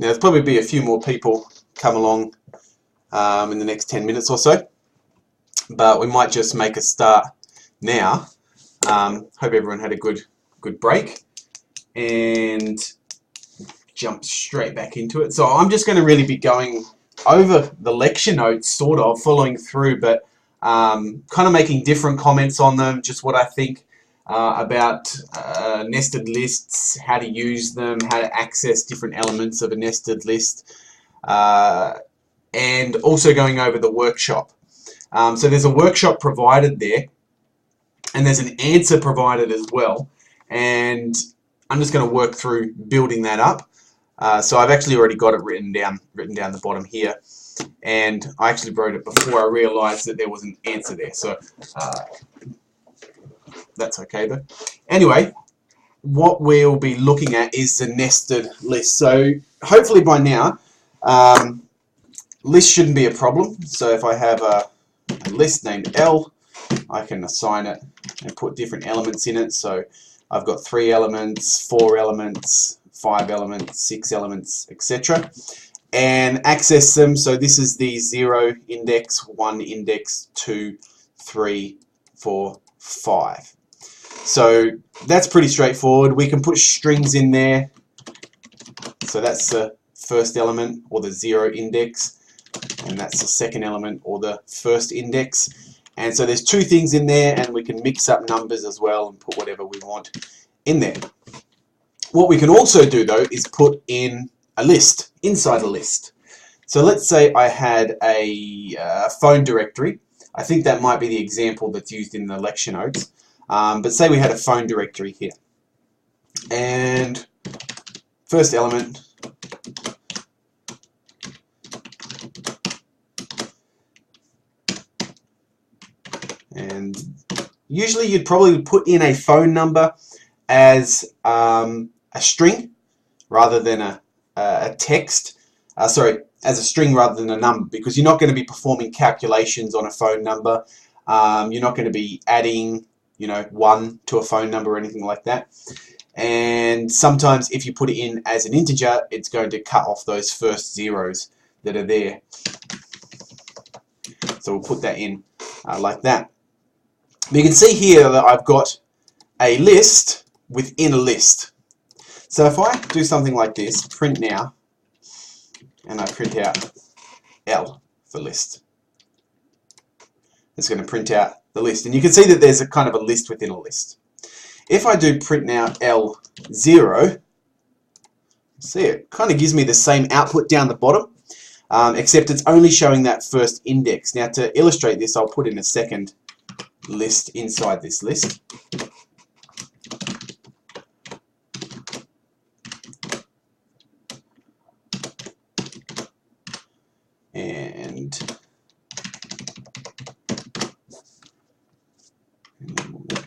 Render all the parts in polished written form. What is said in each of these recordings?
Now there'll probably be a few more people come along in the next 10 minutes or so, but we might just make a start now. Hope everyone had a good break and jump straight back into it. So I'm just going to really be going over the lecture notes, sort of following through, but kind of making different comments on them, just what I think about nested lists, how to use them, how to access different elements of a nested list, and also going over the workshop. So there's a workshop provided there, and there's an answer provided as well, and I'm just going to work through building that up. So I've actually already got it written down the bottom here, and I actually wrote it before I realized that there was an answer there, so that's okay though. Anyway, what we'll be looking at is the nested list. So hopefully by now, list shouldn't be a problem. So if I have a list named L, I can assign it and put different elements in it. So I've got 3 elements, 4 elements, 5 elements, 6 elements, etc. and access them. So this is the 0 index, 1 index, 2, 3, 4, 5. So that's pretty straightforward. We can put strings in there. So that's the first element, or the 0 index, and that's the second element, or the first index. And so there's 2 things in there, and we can mix up numbers as well and put whatever we want in there. What we can also do though is put in a list inside a list. So let's say I had a phone directory. I think that might be the example that's used in the lecture notes. But say we had a phone directory here, and first element, and usually you'd probably put in a phone number as a string rather than a text. Sorry, as a string rather than a number, because you're not going to be performing calculations on a phone number. You're not going to be adding 1 to a phone number or anything like that. And sometimes if you put it in as an integer, it's going to cut off those first zeros that are there. So we'll put that in like that. But you can see here that I've got a list within a list. So if I do something like this, print now, and I print out L for list, it's going to print out the list, and you can see that there's a kind of a list within a list. If I do print now L0, see, it kind of gives me the same output down the bottom, except it's only showing that first index. Now to illustrate this, I'll put in a second list inside this list. And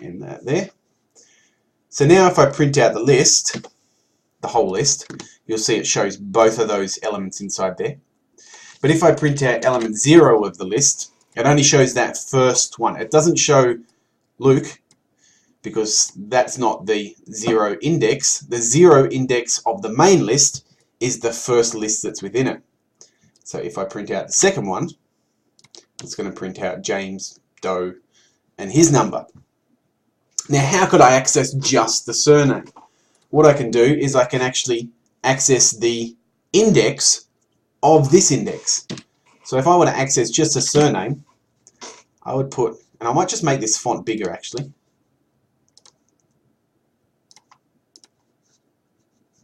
in that there. So now if I print out the list, the whole list, you'll see it shows both of those elements inside there. But if I print out element 0 of the list, it only shows that first one. It doesn't show Luke, because that's not the 0 index. The 0 index of the main list is the first list that's within it. So if I print out the second one, it's going to print out James Doe and his number. Now how could I access just the surname? What I can do is I can actually access the index of this index. So if I want to access just a surname, I would put, and I might just make this font bigger actually.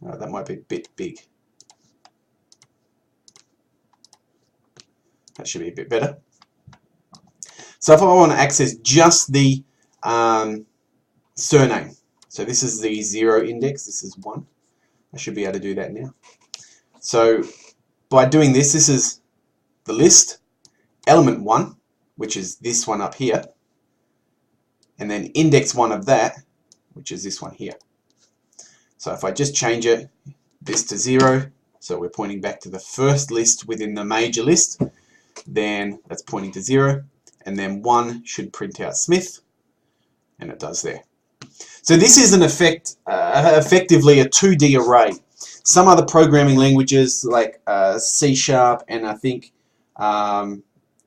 That might be a bit big. That should be a bit better. So if I want to access just the surname, so this is the 0 index, this is 1. I should be able to do that now. So by doing this, this is the list, element 1, which is this one up here, and then index 1 of that, which is this one here. So if I just change it, this to 0, so we're pointing back to the first list within the major list, then that's pointing to 0, and then 1 should print out Smith, and it does there. So this is an effectively a 2D array. Some other programming languages like C# and I think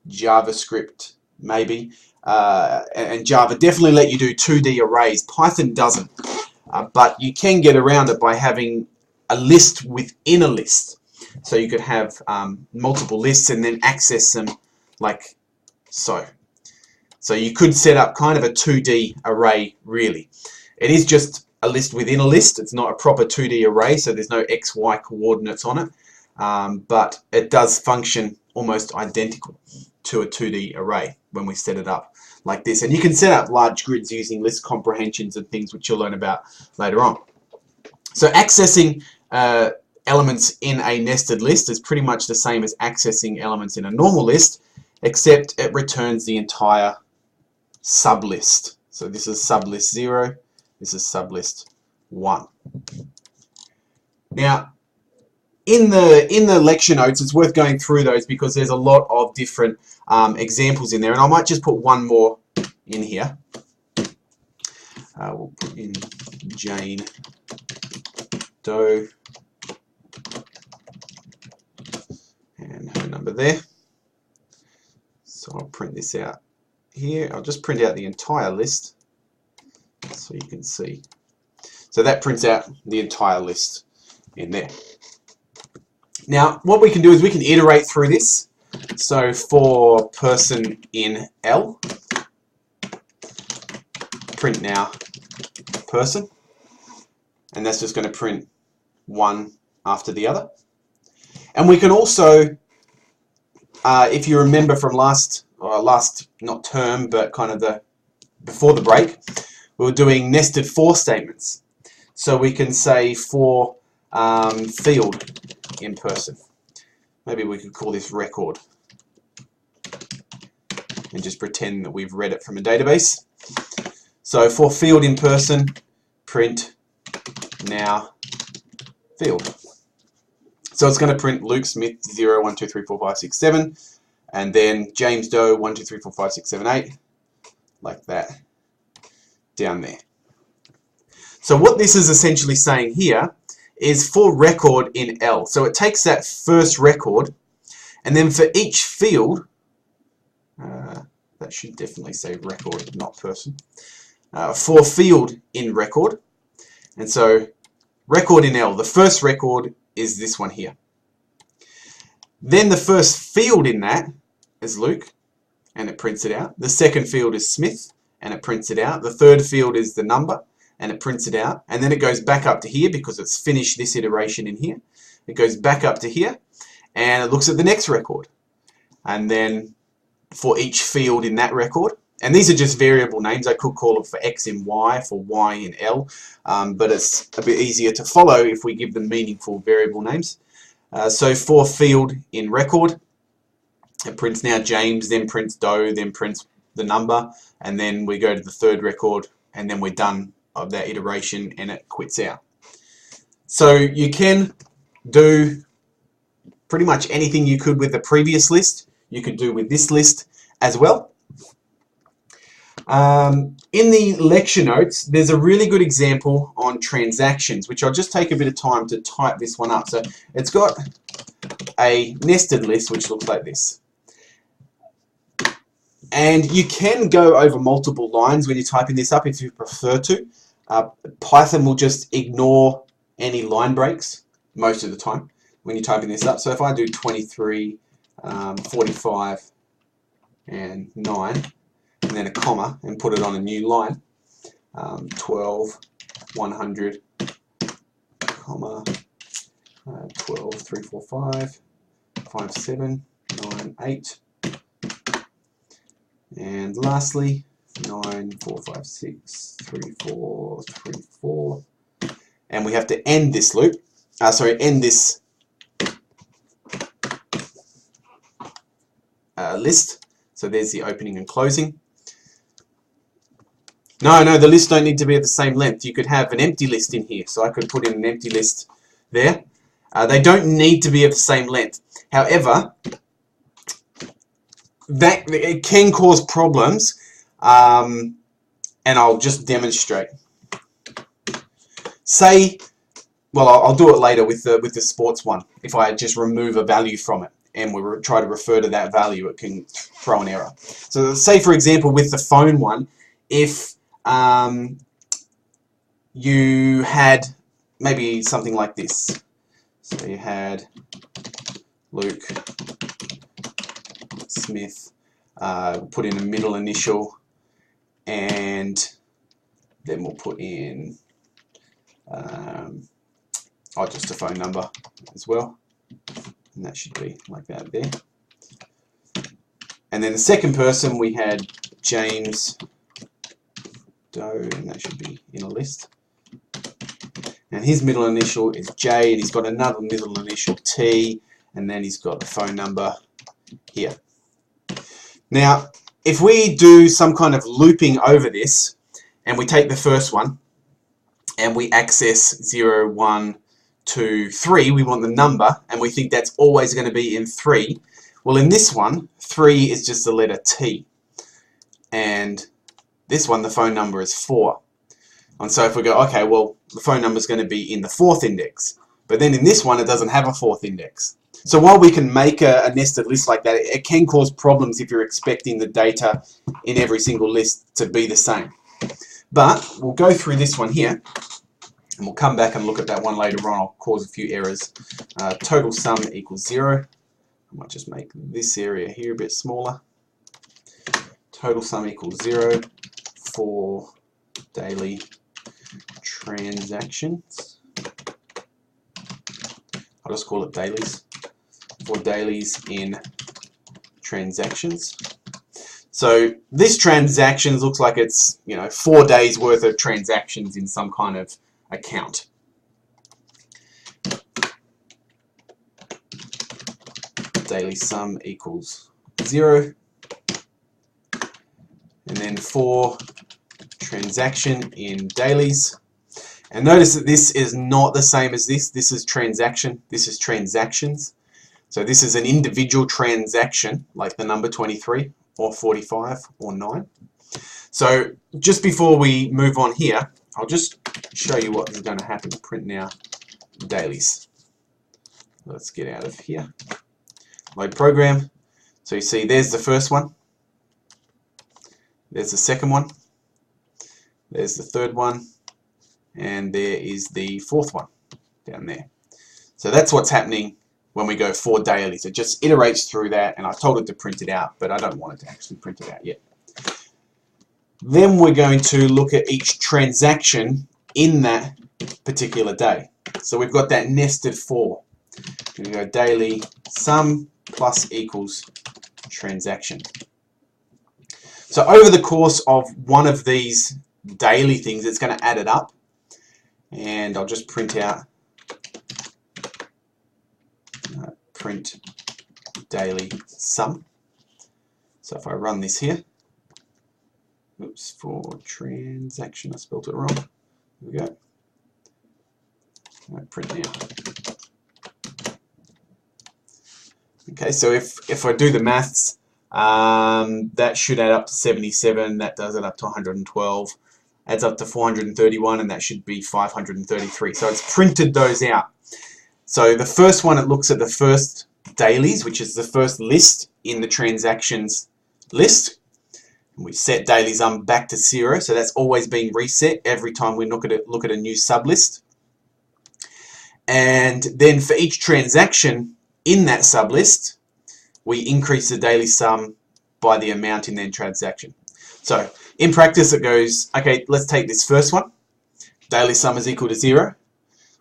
JavaScript maybe, and Java definitely let you do 2D arrays. Python doesn't, but you can get around it by having a list within a list. So you could have multiple lists and then access them like so. So you could set up kind of a 2D array, really. It is just a list within a list. It's not a proper 2D array, so there's no X, Y coordinates on it. But it does function almost identical to a 2D array when we set it up like this. And you can set up large grids using list comprehensions and things which you'll learn about later on. So accessing elements in a nested list is pretty much the same as accessing elements in a normal list, except it returns the entire sublist. So this is sublist 0, this is sublist 1. Now, in the lecture notes, it's worth going through those because there's a lot of different examples in there, and I might just put one more in here. We'll put in Jane Doe and her number there. So I'll print this out here. I'll just print out the entire list so you can see. So that prints out the entire list in there. Now what we can do is we can iterate through this. So for person in L, print now person, and that's just going to print one after the other. And we can also, if you remember from last not term, but kind of before the break, we were doing nested for statements. So we can say for field in person. Maybe we could call this record and just pretend that we've read it from a database. So for field in person, print now field. So it's going to print Luke Smith 0, 1, 2, 3, 4, 5, 6, 7, and then James Doe 1, 2, 3, 4, 5, 6, 7, 8, like that, down there. So what this is essentially saying here is for record in L. So it takes that first record, and then for each field, that should definitely say record, not person, for field in record. And so record in L, the first record is this one here. Then the first field in that is Luke, and it prints it out. The second field is Smith, and it prints it out. The third field is the number, and it prints it out. And then it goes back up to here because it's finished this iteration in here. It goes back up to here, and it looks at the next record. And then for each field in that record, and these are just variable names. I could call it for X in Y, for Y in L, but it's a bit easier to follow if we give them meaningful variable names. So for field in record, it prints now James, then prints Doe, then prints the number, and then we go to the third record, and then we're done of that iteration, and it quits out. So you can do pretty much anything you could with the previous list, you could do with this list as well. In the lecture notes, there's a really good example on transactions, which I'll just take a bit of time to type this one up. So it's got a nested list, which looks like this. And you can go over multiple lines when you're typing this up if you prefer to. Python will just ignore any line breaks most of the time when you're typing this up. So if I do 23, 45, and 9, and then a comma, and put it on a new line, 12, 100, comma, 12, 3, 4, 5, 5, 7, 9, 8, and lastly 9, 4, 5, 6, 3, 4, 3, 4, and we have to end this loop, end this list. So there's the opening and closing. No, the lists don't need to be at the same length. You could have an empty list in here, so I could put in an empty list there. They don't need to be of the same length. However, it can cause problems, and I'll just demonstrate. Say well, I'll do it later with the sports one. If I just remove a value from it and we try to refer to that value, it can throw an error. So say, for example, with the phone one, if you had maybe something like this. So you had Luke Smith, put in a middle initial, and then we'll put in just a phone number as well, and that should be like that there. And then the second person, we had James Doe, and that should be in a list. And his middle initial is J, and he's got another middle initial T, and then he's got the phone number here. Now, if we do some kind of looping over this, and we take the first one, and we access 0, 1, 2, 3, we want the number, and we think that's always going to be in 3. Well, in this one, 3 is just the letter T. And this one, the phone number is 4. And so if we go, okay, well, the phone number is going to be in the 4th index. But then in this one, it doesn't have a 4th index. So while we can make a nested list like that, it can cause problems if you're expecting the data in every single list to be the same. But we'll go through this one here, and we'll come back and look at that one later on. I'll cause a few errors. Total sum equals 0. I might just make this area here a bit smaller. Total sum equals 0 for daily transactions. I'll just call it dailies. For dailies in transactions. So this transactions looks like it's 4 days worth of transactions in some kind of account. Daily sum equals 0. And then for transaction in dailies. And notice that this is not the same as this. This is transaction. This is transactions. So this is an individual transaction, like the number 23 or 45 or 9. So just before we move on here, I'll just show you what is going to happen. Print now dailies. Let's get out of here. Load program. So you see there's the first one. There's the second one. There's the third one. And there is the fourth one down there. So that's what's happening when we go for dailies. It just iterates through that, and I told it to print it out, but I don't want it to actually print it out yet. Then we're going to look at each transaction in that particular day. So we've got that nested for. We're going to go daily sum plus equals transaction. So over the course of one of these daily things, it's going to add it up. And I'll just print out print daily sum. So if I run this here, oops, for transaction, I spelled it wrong. Here we go. Print now. Okay, so if I do the maths, that should add up to 77. That does it up to 112. Adds up to 431, and that should be 533. So it's printed those out. So the first one, it looks at the first dailies, which is the first list in the transactions list. And we set daily sum back to 0, so that's always being reset every time we look at a new sublist. And then for each transaction in that sublist, we increase the daily sum by the amount in that transaction. So in practice, it goes, okay, let's take this first one. Daily sum is equal to 0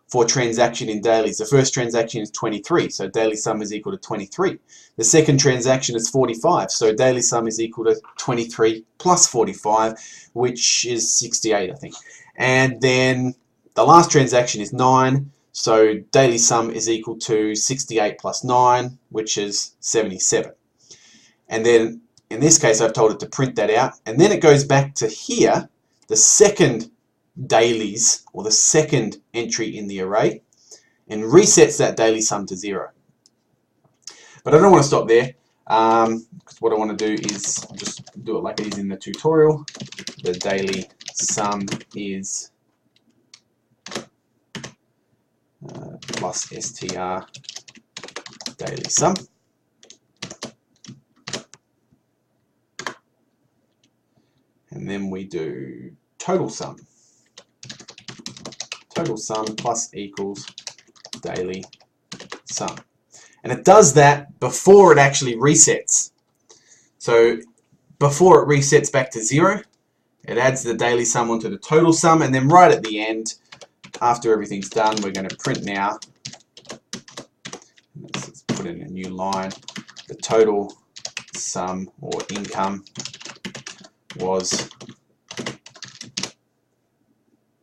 for transaction in dailies. The first transaction is 23, so daily sum is equal to 23. The second transaction is 45, so daily sum is equal to 23 plus 45, which is 68, I think. And then the last transaction is 9, so daily sum is equal to 68 plus 9, which is 77. And then in this case, I've told it to print that out, and then it goes back to here, the second dailies, or the second entry in the array, and resets that daily sum to 0. But I don't want to stop there, because what I want to do is just do it like it is in the tutorial. The daily sum is plus str daily sum. And then we do total sum. Total sum plus equals daily sum. And it does that before it actually resets. So before it resets back to 0, it adds the daily sum onto the total sum, and then right at the end, after everything's done, we're going to print now. Let's put in a new line. The total sum or income was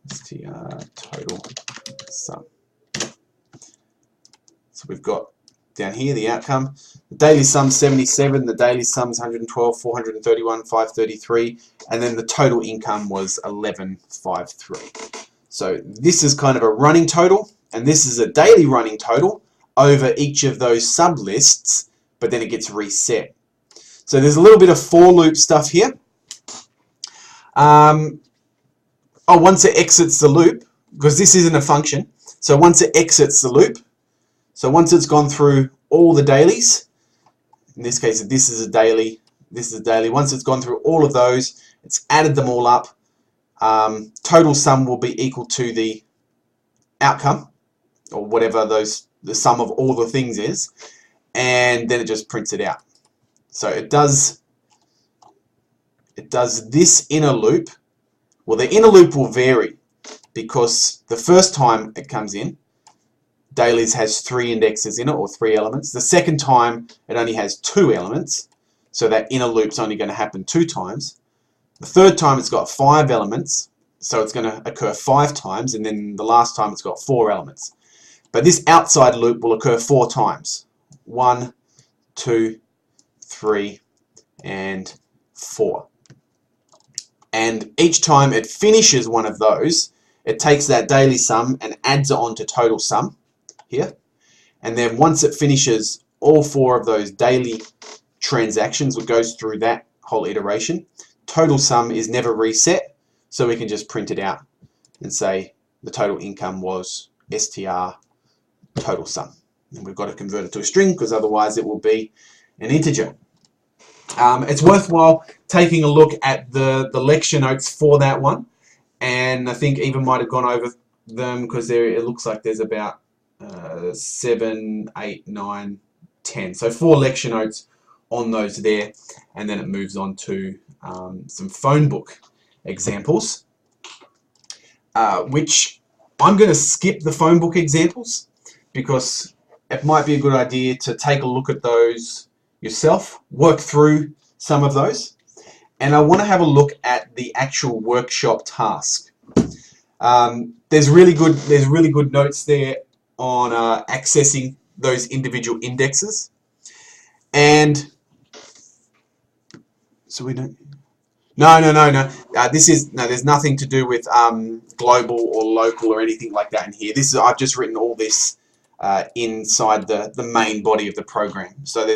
str total sum. So we've got down here the outcome. The daily sum's 77, the daily sum's 112, 431, 533, and then the total income was 1153. So this is kind of a running total, and this is a daily running total over each of those sub lists, but then it gets reset. So there's a little bit of for loop stuff here. Once it exits the loop, because this isn't a function, so once it exits the loop, so once it's gone through all the dailies, in this case this is a daily, this is a daily, once it's gone through all of those, it's added them all up, total sum will be equal to the outcome, or whatever the sum of all the things is, and then it just prints it out. So it does this inner loop. Well, the inner loop will vary, because the first time it comes in, dailies has 3 indexes in it, or 3 elements. The second time it only has 2 elements, so that inner loop's only going to happen 2 times. The third time it's got 5 elements, so it's going to occur 5 times, and then the last time it's got 4 elements. But this outside loop will occur 4 times. 1, 2, 3, and 4. And each time it finishes one of those, it takes that daily sum and adds it onto total sum here. And then once it finishes all 4 of those daily transactions, it goes through that whole iteration. Total sum is never reset, so we can just print it out and say the total income was str total sum. And we've got to convert it to a string, because otherwise it will be an integer. It's worthwhile taking a look at the lecture notes for that one, and I think Eva might have gone over them, because it looks like there's about 7, 8, 9, 10. So 4 lecture notes on those there, and then it moves on to some phone book examples, which I'm going to skip the phone book examples, because it might be a good idea to take a look at those yourself, work through some of those, and I want to have a look at the actual workshop task. There's really good notes there on accessing those individual indexes, and so we don't. No. There's nothing to do with global or local or anything like that in here. I've just written all this inside the main body of the program. So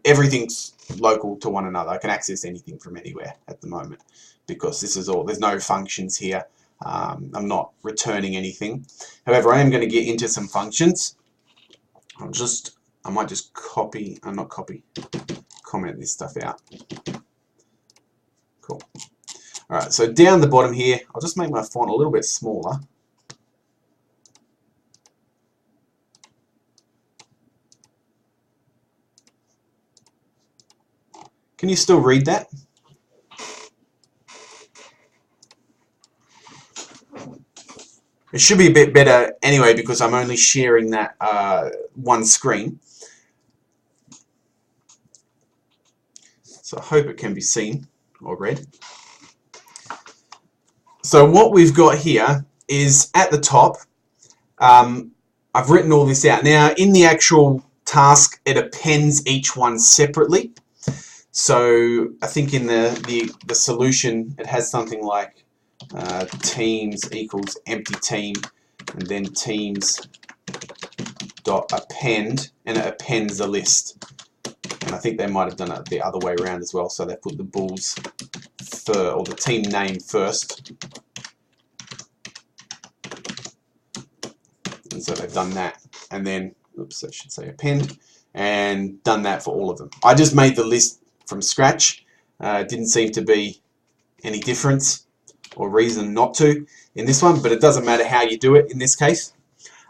everything's local to one another. I can access anything from anywhere at the moment, because this is all, there's no functions here. I'm not returning anything. However, I am going to get into some functions. I might just comment this stuff out. Cool. Alright, so down the bottom here, I'll just make my font a little bit smaller. Can you still read that? It should be a bit better anyway, because I'm only sharing that one screen. So I hope it can be seen or read. So what we've got here is at the top, I've written all this out. Now in the actual task it appends each one separately. So I think in the solution it has something like teams equals empty team, and then teams dot append, and it appends the list. And I think they might have done it the other way around as well. So they put the bulls or the team name first, and So they've done that, and then, oops, I should say append, and done that for all of them. I just made the list from scratch. Didn't seem to be any difference or reason not to in this one, but it doesn't matter how you do it in this case.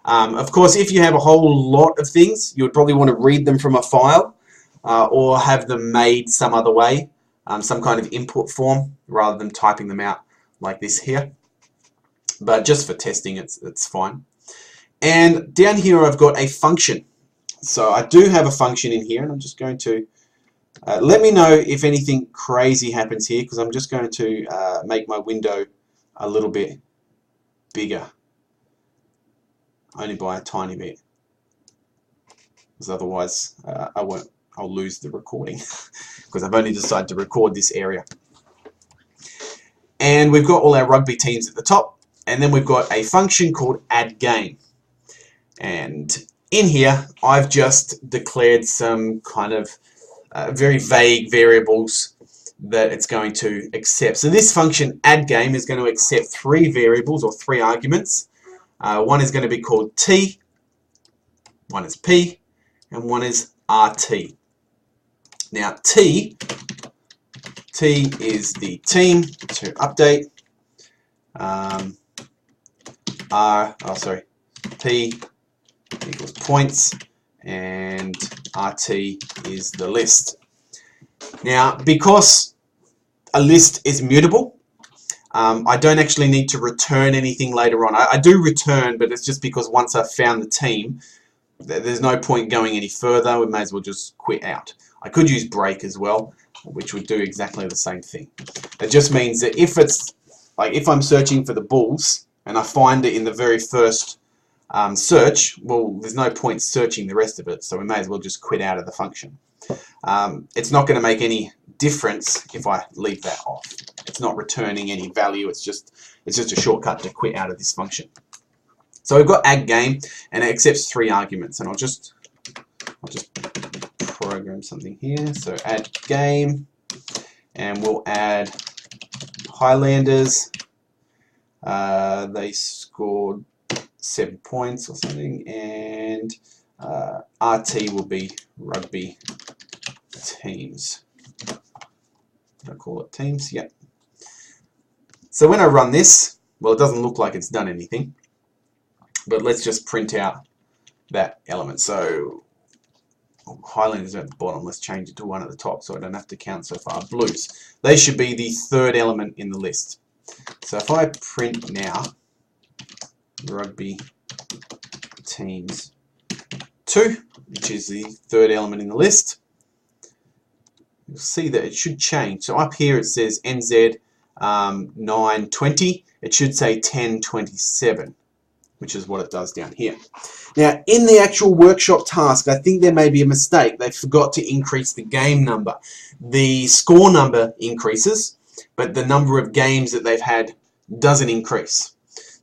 Of course, if you have a whole lot of things, you would probably want to read them from a file or have them made some other way, some kind of input form, rather than typing them out like this here. But just for testing, it's fine. And down here I've got a function. So I do have a function in here, and I'm just going to let me know if anything crazy happens here, because I'm just going to make my window a little bit bigger, only by a tiny bit, because otherwise I'll lose the recording because I've only decided to record this area. And we've got all our rugby teams at the top, and then we've got a function called add game. And in here I've just declared some kind of very vague variables that it's going to accept. So this function add game is going to accept 3 variables or 3 arguments. One is going to be called t, one is p, and one is rt. Now t is the team to update. P equals points, and RT is the list. Now, because a list is mutable, I don't actually need to return anything later on. I do return, but it's just because once I've found the team, there's no point going any further. We may as well just quit out. I could use break as well, which would do exactly the same thing. It just means that if it's like if I'm searching for the Bulls and I find it in the very first search, well, there's no point searching the rest of it, so we may as well just quit out of the function. It's not going to make any difference if I leave that off. It's not returning any value. It's just a shortcut to quit out of this function. So we've got add game, and it accepts 3 arguments, and I'll just program something here. So add game, and we'll add Highlanders. They scored 7 points or something, and RT will be rugby teams. Did I call it teams? Yep. So when I run this, well, it doesn't look like it's done anything, but let's just print out that element. So Highlanders are at the bottom. Let's change it to 1 at the top so I don't have to count so far. Blues. They should be the 3rd element in the list. So if I print now rugby teams 2, which is the 3rd element in the list, you'll see that it should change. So up here it says NZ 920. It should say 1027, which is what it does down here. Now, in the actual workshop task, I think there may be a mistake. They forgot to increase the game number. The score number increases, but the number of games that they've had doesn't increase.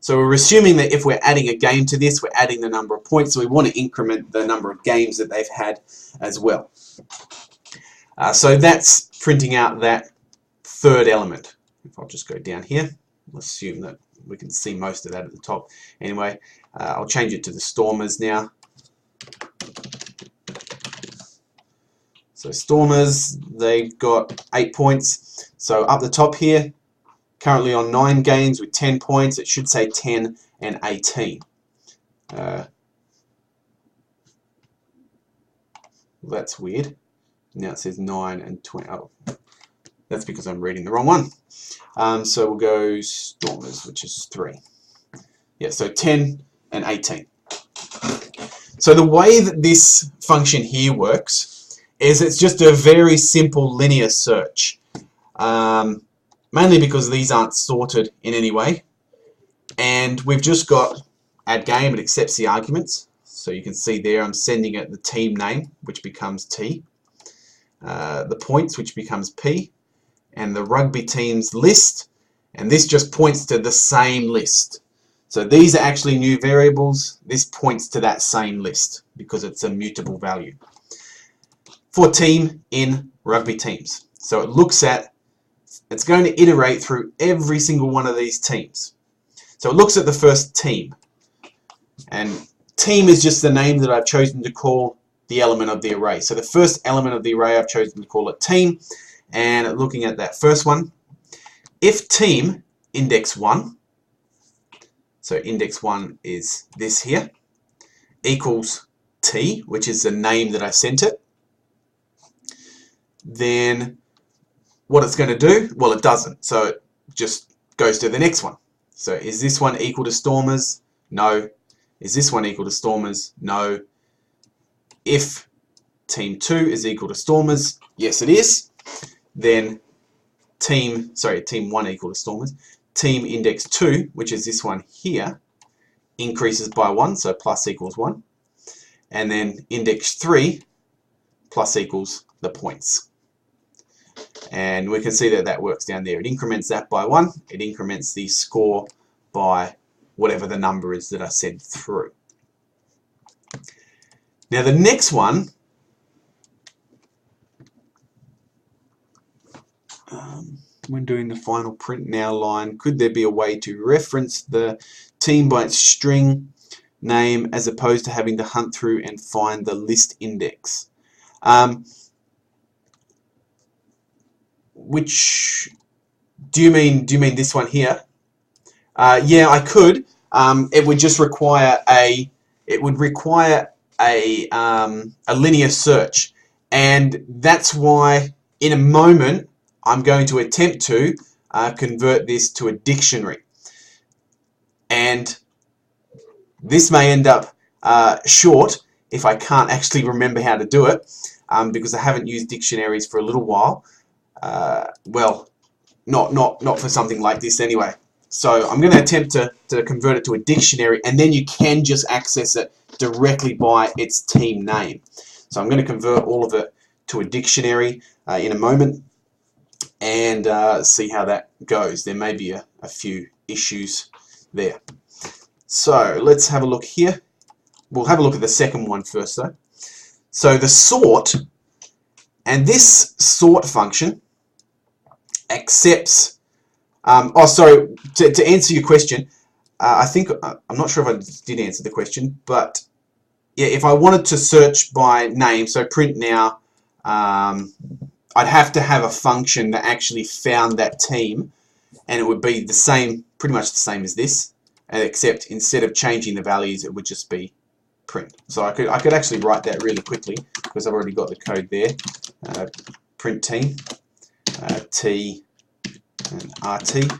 So we're assuming that if we're adding a game to this, we're adding the number of points, so we want to increment the number of games that they've had as well. So that's printing out that 3rd element. If I'll just go down here, we'll assume that we can see most of that at the top. Anyway, I'll change it to the Stormers now. So Stormers, they've got 8 points. So up the top here, currently on 9 games with 10 points. It should say 10 and 18. That's weird. Now it says 9 and 20. Oh, that's because I'm reading the wrong one. So we'll go Stormers, which is 3. Yeah, so 10 and 18. So the way that this function here works is it's just a very simple linear search. Mainly because these aren't sorted in any way. And we've just got add game, it accepts the arguments. So you can see there I'm sending it the team name, which becomes T. The points, which becomes P. And the rugby teams list, and this just points to the same list. So these are actually new variables. This points to that same list because it's a mutable value for team in rugby teams. So it looks at, it's going to iterate through every single one of these teams. So it looks at the first team, and team is just the name that I've chosen to call the element of the array. So the first element of the array, I've chosen to call it team. And looking at that first one, if team index 1, so index 1 is this here, equals t, which is the name that I sent it, then what it's going to do, well, it doesn't. So it just goes to the next one. So is this one equal to Stormers? No. Is this one equal to Stormers? No. If team 2 is equal to Stormers, yes it is, then team 1 equal to Stormers, team index 2, which is this one here, increases by 1, so plus equals 1, and then index 3 plus equals the points. And we can see that that works down there. It increments that by 1, it increments the score by whatever the number is that I sent through. Now the next one, when doing the final print now line, could there be a way to reference the team by its string name as opposed to having to hunt through and find the list index? Which do you mean this one here? Yeah, I could. It would just require a linear search, and that's why in a moment I'm going to attempt to convert this to a dictionary, and this may end up short if I can't actually remember how to do it, because I haven't used dictionaries for a little while. Well, not for something like this anyway. So I'm going to attempt to convert it to a dictionary, and then you can just access it directly by its team name. So I'm going to convert all of it to a dictionary in a moment, and see how that goes. There may be a few issues there. So let's have a look here. We'll have a look at the second one first though. So the sort, and this sort function accepts, to answer your question, I think, I'm not sure if I did answer the question, but yeah, if I wanted to search by name, so print now, I'd have to have a function that actually found that team, and it would be the same, pretty much the same as this, except instead of changing the values, it would just be print. So I could actually write that really quickly because I've already got the code there. Print team, T and RT,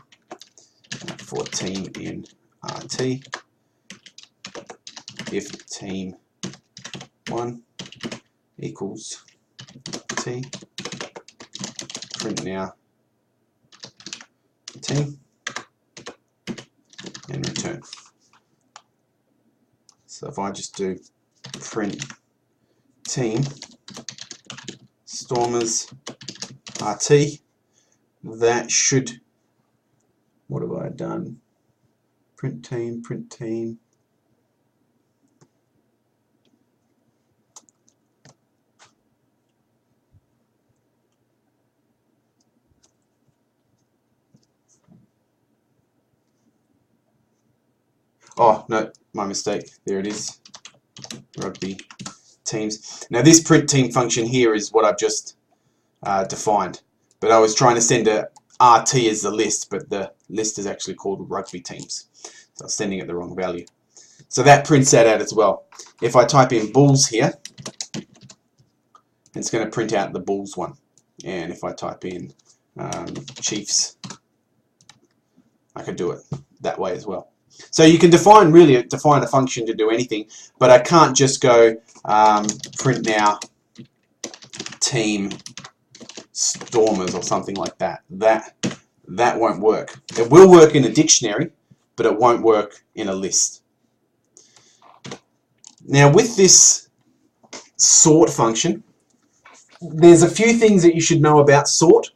for team in RT, if team 1 equals T, print now team, and return. So if I just do print team Stormers RT, that should, what have I done? Print team, print team. Oh, no, my mistake. There it is. Rugby teams. Now this print team function here is what I've just defined. But I was trying to send a RT as the list, but the list is actually called rugby teams. So I was sending it the wrong value. So that prints that out as well. If I type in Bulls here, it's going to print out the Bulls one. And if I type in Chiefs, I could do it that way as well. So you can define a function to do anything, but I can't just go print now team Stormers or something like that. That won't work. It will work in a dictionary, but it won't work in a list. Now with this sort function, there's a few things that you should know about sort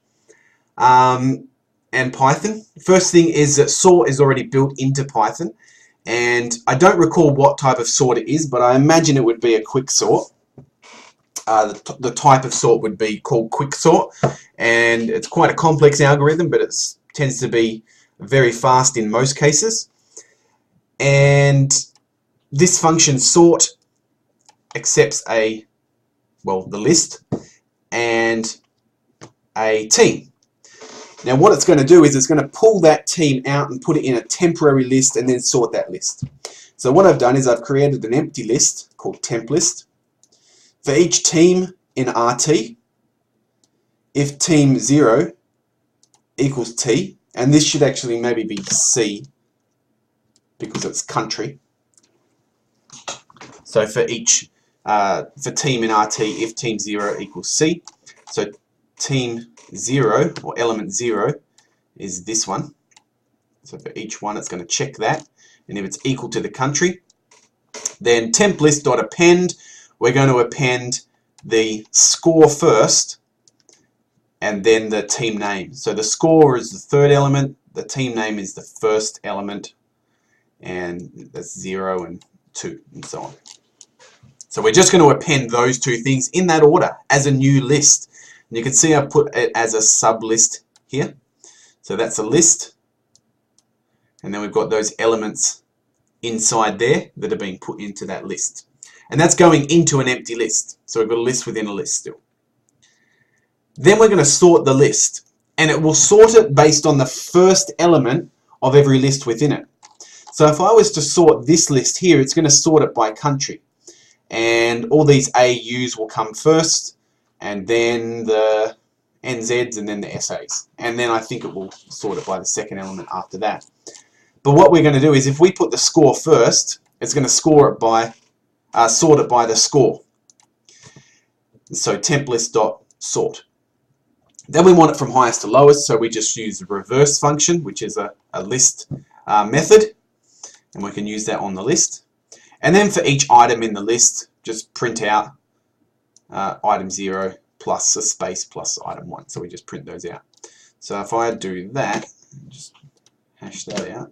and Python. First thing is that sort is already built into Python, and I don't recall what type of sort it is, but I imagine it would be a quick sort. The type of sort would be called quicksort, and it's quite a complex algorithm, but it tends to be very fast in most cases. And this function sort accepts the list and a team. Now what it's going to do is it's going to pull that team out and put it in a temporary list and then sort that list. So what I've done is I've created an empty list called temp list. For each team in RT, if team 0 equals T, and this should actually maybe be C because it's country. So for each for team in RT, if team 0 equals C, so team 0 or element 0 is this one. So for each one, it's going to check that, and if it's equal to the country, then temp list.append, we're going to append the score first, and then the team name. So the score is the third element, the team name is the first element, and that's 0 and 2 and so on. So we're just going to append those two things in that order as a new list. And you can see I've put it as a sub list here. So that's a list, and then we've got those elements inside there that are being put into that list. And that's going into an empty list. So we've got a list within a list still. Then we're going to sort the list, and it will sort it based on the first element of every list within it. So if I was to sort this list here, it's going to sort it by country, and all these AUs will come first, and then the NZs, and then the SAs, and then I think it will sort it by the second element after that. But what we're going to do is if we put the score first, it's going to score it by sort it by the score. So temp list.sort. Then we want it from highest to lowest, so we just use the reverse function, which is a list method, and we can use that on the list. And then for each item in the list, just print out item 0 plus a space plus item 1. So we just print those out. So if I do that, just hash that out.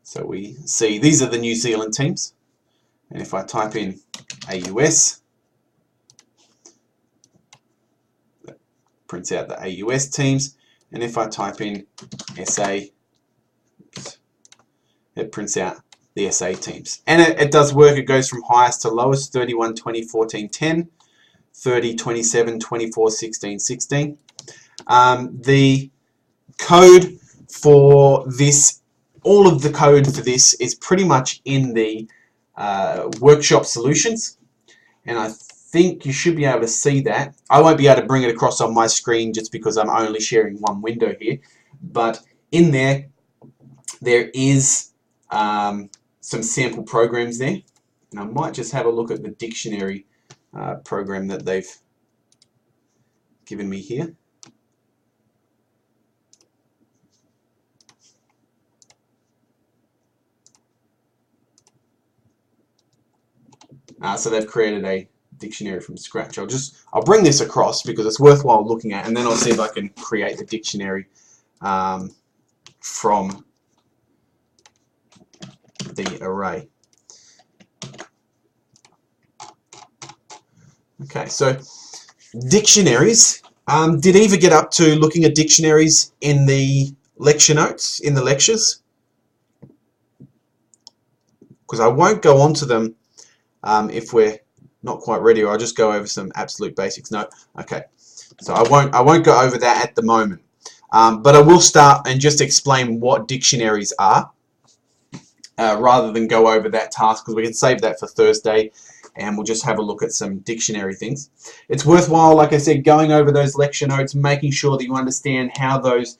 So we see these are the New Zealand teams. And if I type in AUS, that prints out the AUS teams. And if I type in SA, it prints out the SA teams. And it does work. It goes from highest to lowest, 31, 20, 14, 10, 30, 27, 24, 16, 16. The code for this, all of the code for this is pretty much in the workshop solutions, and I think you should be able to see that. I won't be able to bring it across on my screen just because I'm only sharing one window here, but in there is some sample programs there, and I might just have a look at the dictionary program that they've given me here. So they've created a dictionary from scratch. I'll bring this across because it's worthwhile looking at, and then I'll see if I can create the dictionary from the array. Okay, so dictionaries. Did Eva get up to looking at dictionaries in the lecture notes, in the lectures? Because I won't go on to them if we're not quite ready, or I'll just go over some absolute basics. No, okay. So I won't go over that at the moment, but I will start and just explain what dictionaries are, rather than go over that task, because we can save that for Thursday, and we'll just have a look at some dictionary things. It's worthwhile, like I said, going over those lecture notes, making sure that you understand how those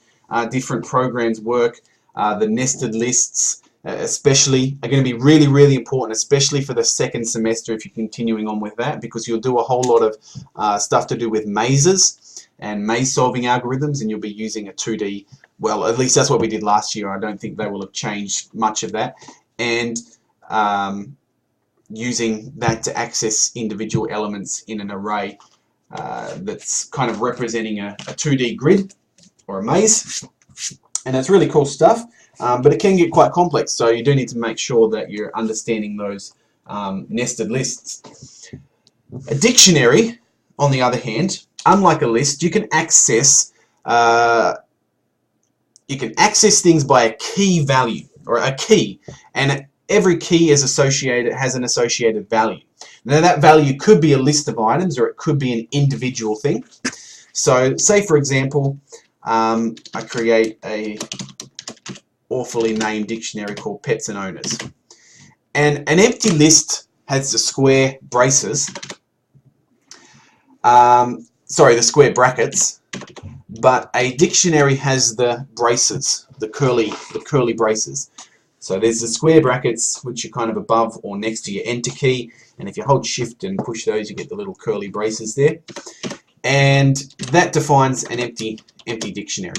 different programs work. The nested lists especially are going to be really, really important, especially for the second semester if you're continuing on with that, because you'll do a whole lot of stuff to do with mazes and maze solving algorithms, and you'll be using a 2D, well, at least that's what we did last year. I don't think they will have changed much of that, and using that to access individual elements in an array that's kind of representing a 2D grid or a maze, and it's really cool stuff. But it can get quite complex, so you do need to make sure that you're understanding those nested lists. A dictionary, on the other hand, unlike a list, you can access things by a key value, or a key, and every key is associated, has an associated value. Now that value could be a list of items or it could be an individual thing. So say for example, I create a awfully named dictionary called Pets and Owners. And an empty list has the square braces, sorry, the square brackets, but a dictionary has the braces, the curly braces. So there's the square brackets, which are kind of above or next to your enter key, and if you hold shift and push those, you get the little curly braces there. And that defines an empty dictionary.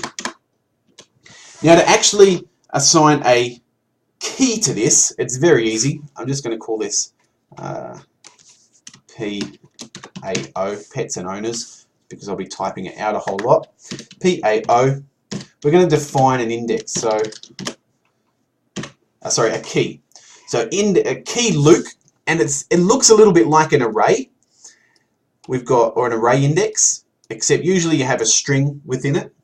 Now to actually assign a key to this, it's very easy. I'm just going to call this PAO, Pets and Owners, because I'll be typing it out a whole lot. PAO, we're going to define an index, so sorry, a key. So in a key loop, and it looks a little bit like an array. We've got, or an array index, except usually you have a string within it.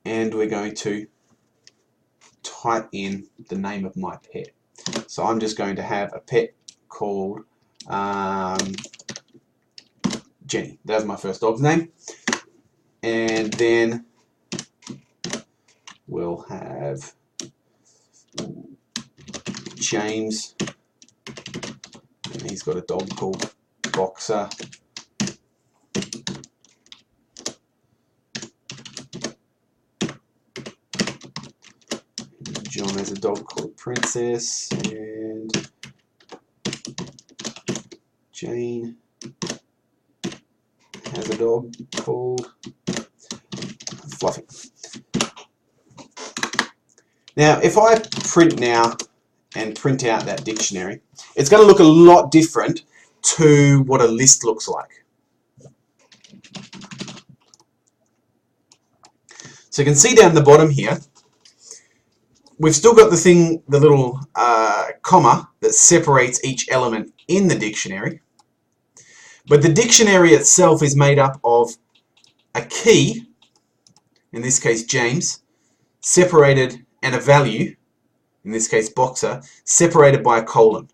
And we're going to type in the name of my pet. So I'm just going to have a pet called Jenny. That's my first dog's name. And then we'll have James, and he's got a dog called Boxer. John has a dog called Princess, and Jane has a dog called Fluffy. Now, if I print now and print out that dictionary, it's going to look a lot different to what a list looks like. So you can see down the bottom here, we've still got the little comma that separates each element in the dictionary. But the dictionary itself is made up of a key, in this case James, separated, and a value, in this case Boxer, separated by a colon.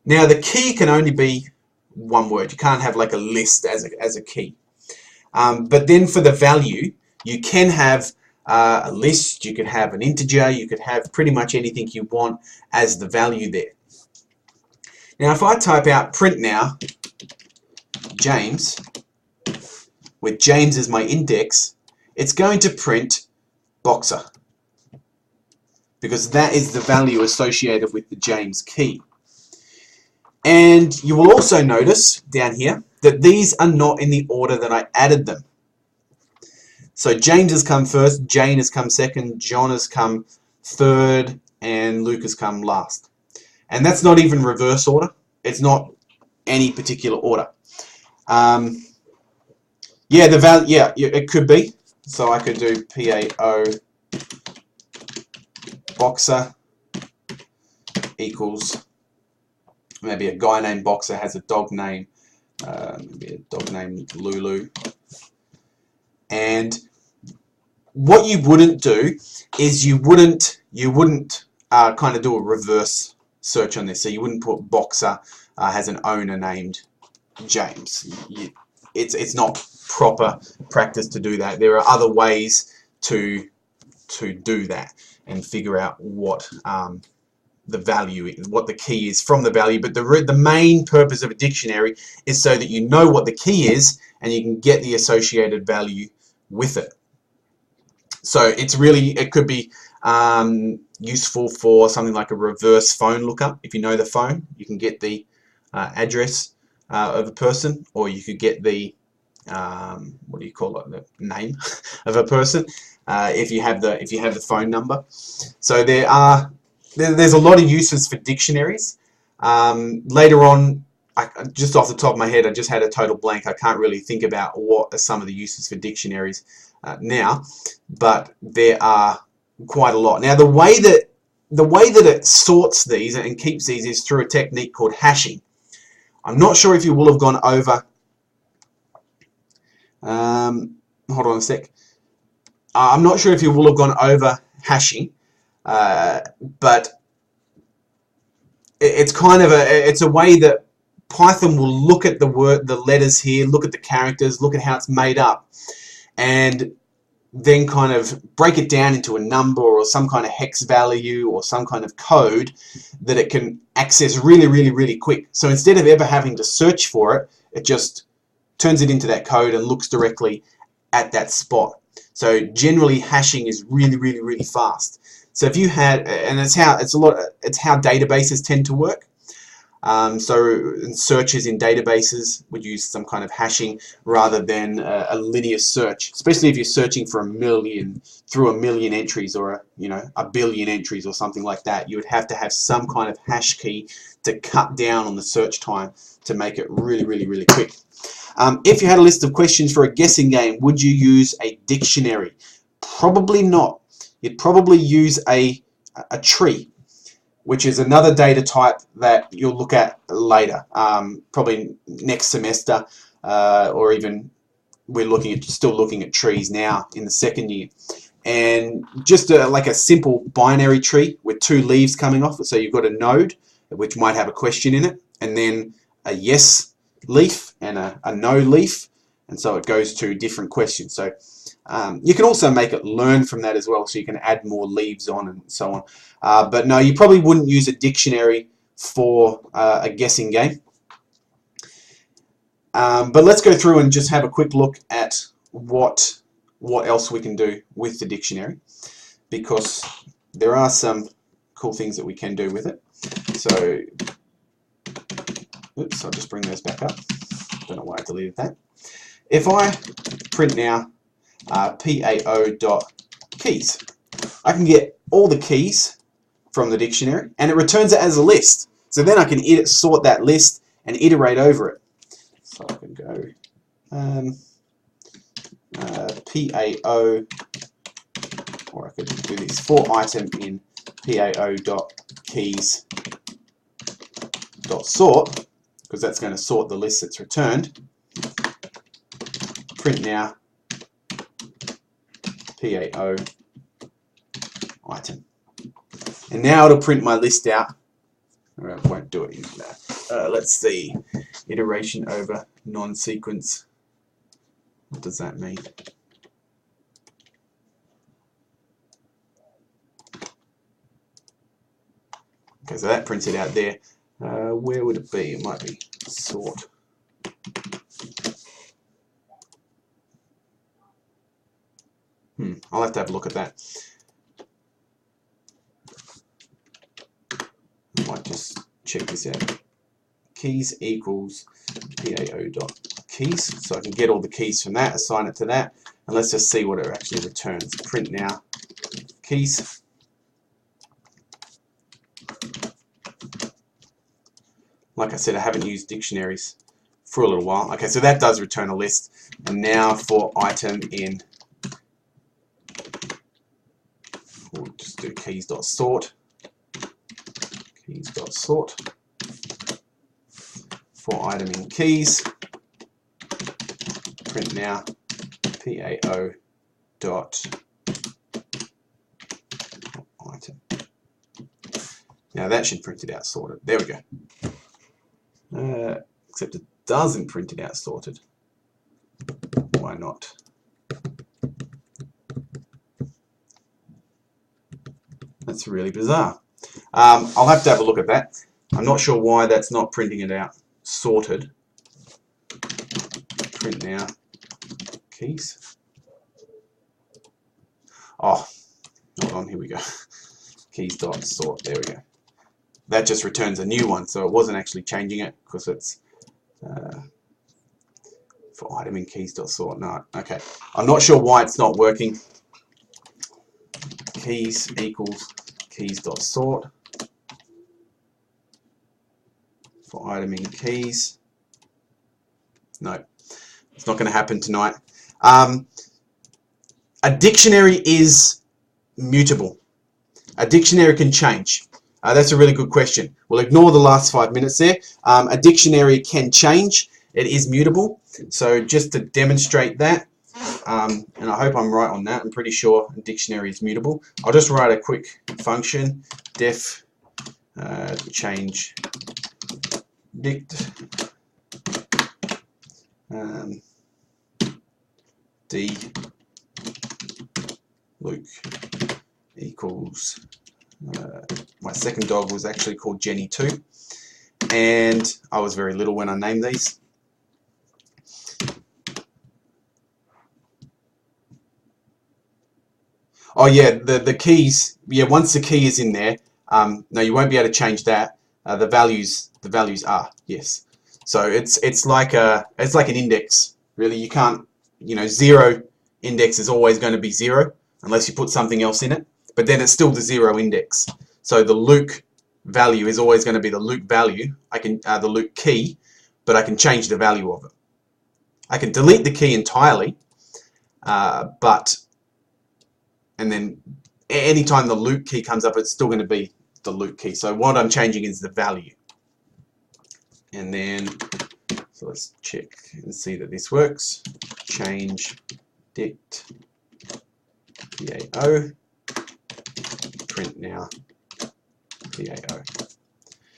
Now the key can only be one word. You can't have like a list as a key. But then for the value, you can have a list, you could have an integer, you could have pretty much anything you want as the value there. Now if I type out print now James, with James as my index, it's going to print Boxer, because that is the value associated with the James key. And you will also notice down here that these are not in the order that I added them. So James has come first, Jane has come second, John has come third, and Luke has come last. And that's not even reverse order. It's not any particular order. Yeah, the value. Yeah, it could be. So I could do PAO Boxer equals, maybe a guy named Boxer has a dog name, maybe a dog named Lulu. And what you wouldn't do is you wouldn't kind of do a reverse search on this. So you wouldn't put Boxer has an owner named James. It's not proper practice to do that. There are other ways to do that and figure out what the value is, what the key is from the value. But the main purpose of a dictionary is so that you know what the key is and you can get the associated value with it. So it could be useful for something like a reverse phone lookup. If you know the phone, you can get the address of a person, or you could get the what do you call it, the name of a person, if you have the phone number. So there's a lot of uses for dictionaries. Later on, just off the top of my head, I just had a total blank. I can't really think about what are some of the uses for dictionaries now, but there are quite a lot. Now the way that it sorts these and keeps these is through a technique called hashing. I'm not sure if you will have gone over. Hold on a sec. I'm not sure if you will have gone over hashing, but it's kind of it's a way that Python will look at the letters here, look at the characters, look at how it's made up, and then kind of break it down into a number or some kind of hex value or some kind of code that it can access really quick. So instead of ever having to search for it, it just turns it into that code and looks directly at that spot. So generally hashing is really fast. So if you had, and it's how databases tend to work. So searches in databases would use some kind of hashing rather than a linear search, especially if you're searching for through a million entries or a billion entries or something like that. You would have to have some kind of hash key to cut down on the search time to make it really quick. If you had a list of questions for a guessing game, would you use a dictionary? Probably not. You'd probably use a tree, which is another data type that you'll look at later, probably next semester, or even we're still looking at trees now in the second year. And just like a simple binary tree with two leaves coming off it. So you've got a node, which might have a question in it, and then a yes leaf and a no leaf, and so it goes to different questions. So you can also make it learn from that as well, so you can add more leaves on and so on. But no, you probably wouldn't use a dictionary for a guessing game. But let's go through and just have a quick look at what else we can do with the dictionary, because there are some cool things that we can do with it. So, oops, I'll just bring those back up. Don't know why I deleted that. If I print now PAO.keys, I can get all the keys from the dictionary, and it returns it as a list. So then I can sort that list and iterate over it. So I can go PAO, or I could do this for item in PAO.keys.sort, because that's going to sort the list that's returned. Print now PAO item, and now it'll print my list out. Or it won't do it in that. Let's see, iteration over non-sequence. What does that mean? Okay, so that prints it out there. Where would it be? It might be sort. I'll have to have a look at that. I might just check this out. Keys equals PAO.keys. So I can get all the keys from that, assign it to that, and let's just see what it actually returns. Print now keys. Like I said, I haven't used dictionaries for a little while. Okay, so that does return a list. And now for item in, we'll just do keys.sort. Keys.sort. For item in keys, print now PAO.item. Now that should print it out sorted. There we go. Except it doesn't print it out sorted. Why not? That's really bizarre. I'll have to have a look at that. I'm not sure why that's not printing it out sorted. Print now keys. Oh, hold on, here we go. Keys.sort, there we go. That just returns a new one, so it wasn't actually changing it because it's for item in keys.sort. No, okay. I'm not sure why it's not working. Keys equals keys.sort for item in keys. No, it's not going to happen tonight. A dictionary is mutable. A dictionary can change. That's a really good question. We'll ignore the last 5 minutes there. A dictionary can change. It is mutable. So just to demonstrate that, and I hope I'm right on that. I'm pretty sure a dictionary is mutable. I'll just write a quick function, def change dict d Luke equals, my second dog was actually called Jenny too, and I was very little when I named these. Oh yeah, the keys, yeah, once the key is in there, no, you won't be able to change that. The values are, yes. So it's like an index, really. You can't, zero index is always going to be 0 unless you put something else in it, but then it's still the 0 index. So the Luke value is always going to be the Luke value. I can the Luke key, but I can change the value of it. I can delete the key entirely, and then anytime the Luke key comes up, it's still going to be the Luke key. So what I'm changing is the value. And then, so let's check and see that this works. Change dict PAO, print now PAO.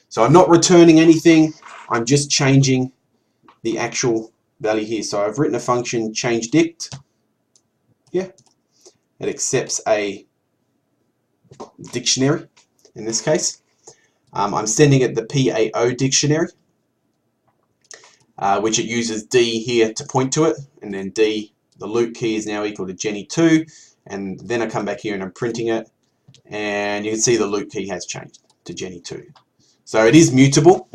So I'm not returning anything, I'm just changing the actual value here. So I've written a function change dict. Yeah. It accepts a dictionary in this case. I'm sending it the PAO dictionary, which it uses D here to point to it, and then D, the Luke key, is now equal to Jenny2, and then I come back here and I'm printing it, and you can see the Luke key has changed to Jenny2. So it is mutable.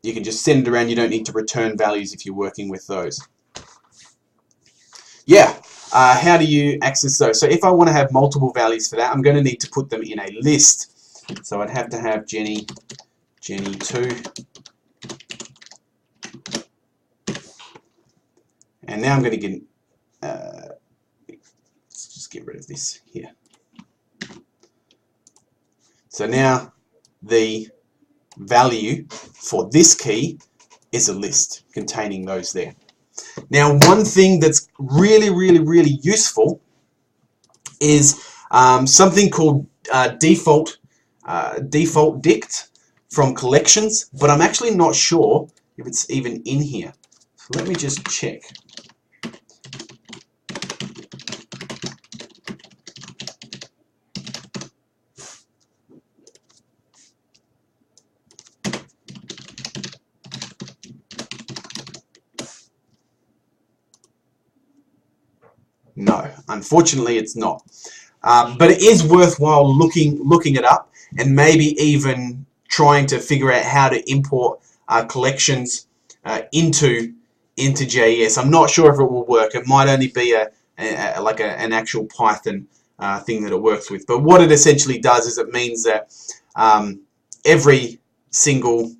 You can just send it around, you don't need to return values if you're working with those. Yeah. How do you access those? So if I want to have multiple values for that, I'm going to need to put them in a list. So I'd have to have Jenny2. And now I'm going to get, let's just get rid of this here. So now the value for this key is a list containing those there. Now, one thing that's really useful is something called default dict from collections, but I'm actually not sure if it's even in here. So let me just check. No, unfortunately it's not. But it is worthwhile looking it up and maybe even trying to figure out how to import collections into JES. I'm not sure if it will work. It might only be an actual Python thing that it works with. But what it essentially does is it means that every single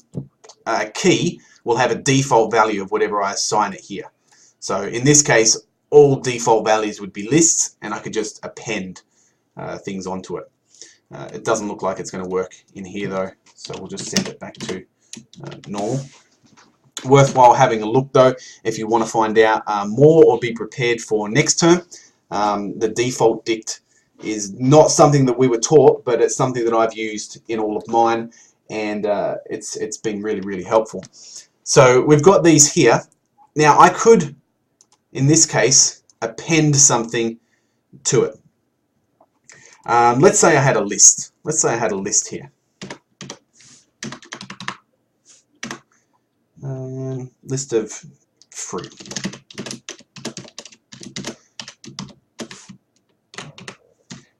key will have a default value of whatever I assign it here. So in this case, all default values would be lists, and I could just append things onto it. It doesn't look like it's going to work in here though, so we'll just send it back to normal. Worthwhile having a look though if you want to find out more or be prepared for next term. The default dict is not something that we were taught, but it's something that I've used in all of mine, and it's been really helpful. So we've got these here. Now I could, in this case, append something to it. Let's say I had a list. Let's say I had a list here. List of fruit.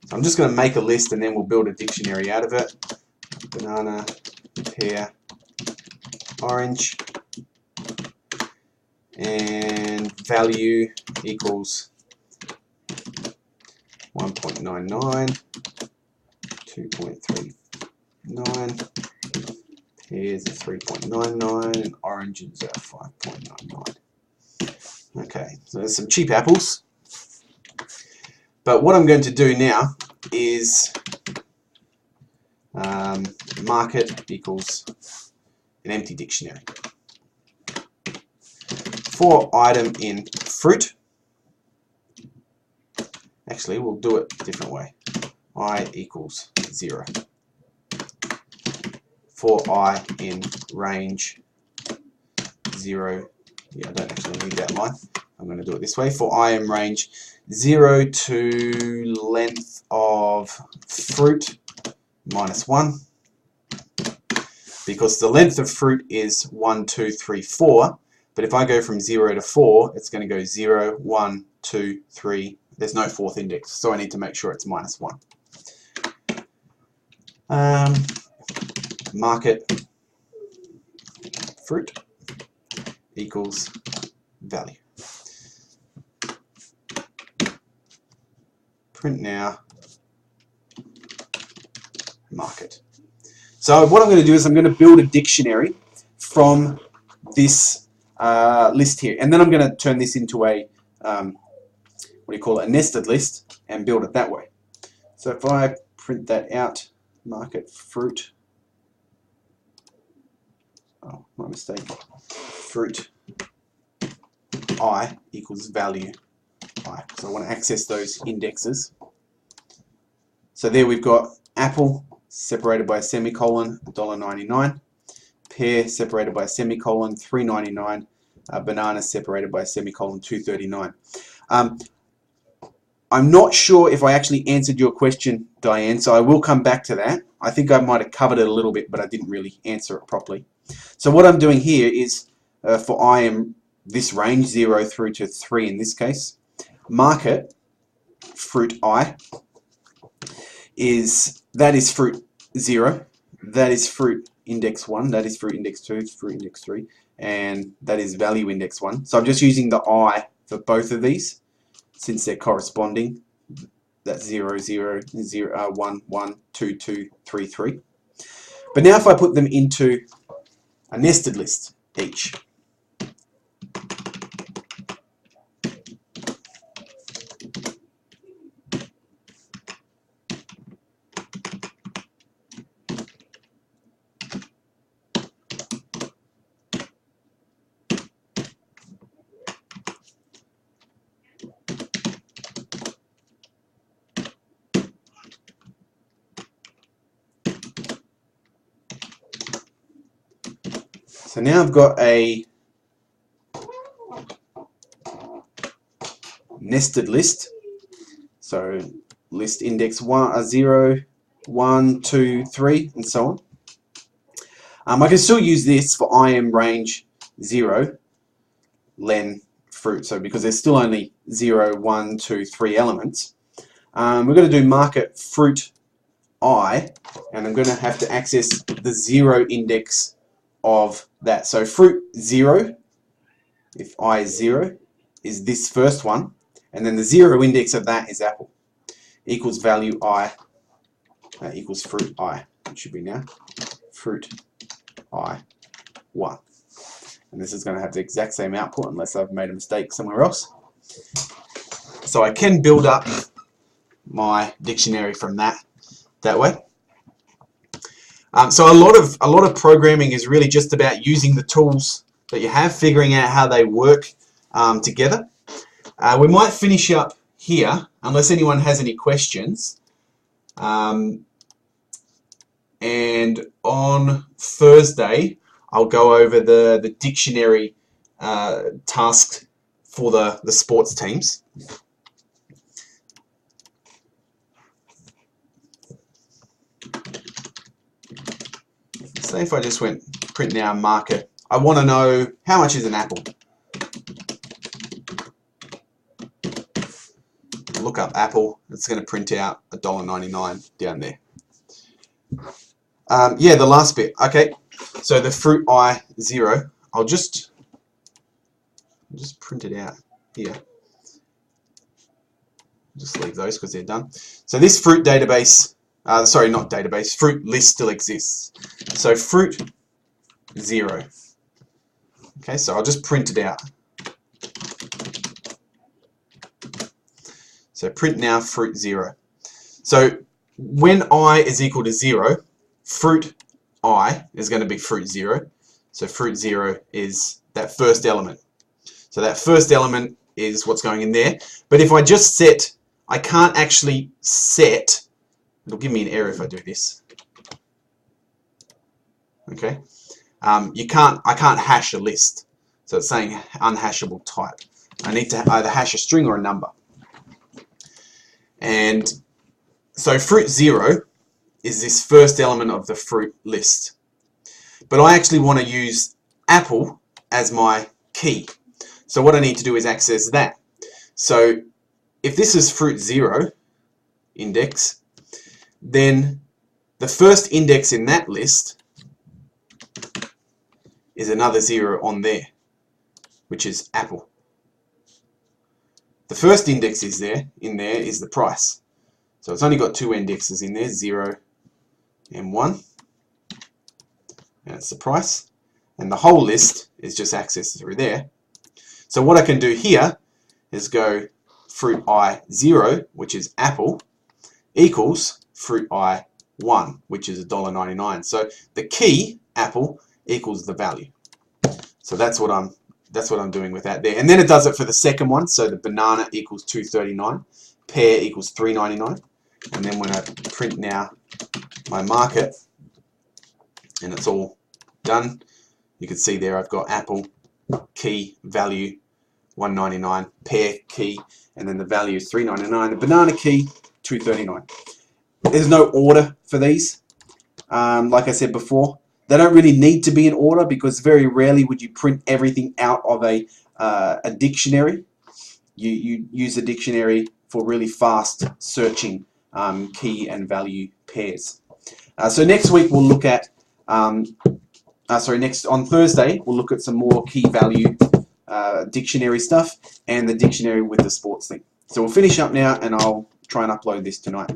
So I'm just going to make a list and then we'll build a dictionary out of it. Banana, pear, orange, and value equals 1.99, 2.39, pears are 3.99, and oranges are 5.99. Okay, so there's some cheap apples. But what I'm going to do now is market equals an empty dictionary. for item in fruit. Actually, we'll do it a different way. I equals 0. For I in range 0. Yeah, I don't actually need that line. I'm going to do it this way. For I in range 0 to length of fruit minus 1. Because the length of fruit is 1, 2, 3, 4. But if I go from 0 to 4, it's going to go 0, 1, 2, 3. There's no fourth index, so I need to make sure it's minus 1. Market fruit equals value. Print now, market. So what I'm going to do is I'm going to build a dictionary from this list here, and then I'm going to turn this into a a nested list and build it that way. So if I print that out, market fruit, oh, my mistake, fruit I equals value I. So I want to access those indexes. So there we've got apple separated by a semicolon, $1.99, pear separated by a semicolon, $3.99, banana separated by a semicolon, $2.39. I'm not sure if I actually answered your question, Diane, so I will come back to that. I think I might have covered it a little bit, but I didn't really answer it properly. So what I'm doing here is, for I am this range, 0 through to 3 in this case, market fruit I is, that is fruit 0, that is fruit index 1, that is fruit index 2, fruit index 3, and that is value index 1. So I'm just using the I for both of these, since they're corresponding. That's 0, 0, 0, 1, 1, 2, 2, 3, 3. But now if I put them into a nested list each, so now I've got a nested list. So list index 1, 0, 1, 2, 3, and so on. I can still use this for IM range 0, len fruit. So because there's still only 0, 1, 2, 3 elements, we're going to do market fruit I, and I'm going to have to access the 0 index of that. So fruit 0, if I is 0, is this first one, and then the 0 index of that is apple, equals value I, equals fruit I. It should be now fruit I 1. And this is going to have the exact same output unless I've made a mistake somewhere else. So I can build up my dictionary from that way. So a lot of programming is really just about using the tools that you have, figuring out how they work together. We might finish up here unless anyone has any questions. And on Thursday, I'll go over the dictionary task for the sports teams. Say if I just went print now market, I want to know how much is an apple. Look up apple, it's going to print out $1.99 down there. Yeah, the last bit. Okay, so the fruit I 0, I'll just print it out here. Just leave those because they're done. So this fruit database, sorry, not database, fruit list still exists. So fruit 0. Okay, so I'll just print it out. So print now fruit 0. So when I is equal to 0, fruit I is going to be fruit 0. So fruit 0 is that first element. So that first element is what's going in there. But if I just set, I can't actually set, it'll give me an error if I do this. Okay, I can't hash a list. So it's saying unhashable type. I need to either hash a string or a number. And so fruit 0 is this first element of the fruit list. But I actually want to use apple as my key. So what I need to do is access that. So if this is fruit 0 index, then the first index in that list is another 0 on there, which is apple. The first index is in there is the price. So it's only got 2 indexes in there, 0 and 1. And it's the price. And the whole list is just accessed through there. So what I can do here is go fruit I0, which is apple, equals fruit I1, which is $1.99. So the key, apple, equals the value. So that's what I'm doing with that there. And then it does it for the second one. So the banana equals $2.39, pear equals $3.99. And then when I print now my market, and it's all done, you can see there I've got apple, key, value, $1.99, pear, key, and then the value is $3.99. The banana key, $2.39. There's no order for these. Like I said before, they don't really need to be in order because very rarely would you print everything out of a dictionary. You use a dictionary for really fast searching key and value pairs. So next week we'll look at, on Thursday we'll look at some more key value dictionary stuff and the dictionary with the sports thing. So we'll finish up now and I'll try and upload this tonight.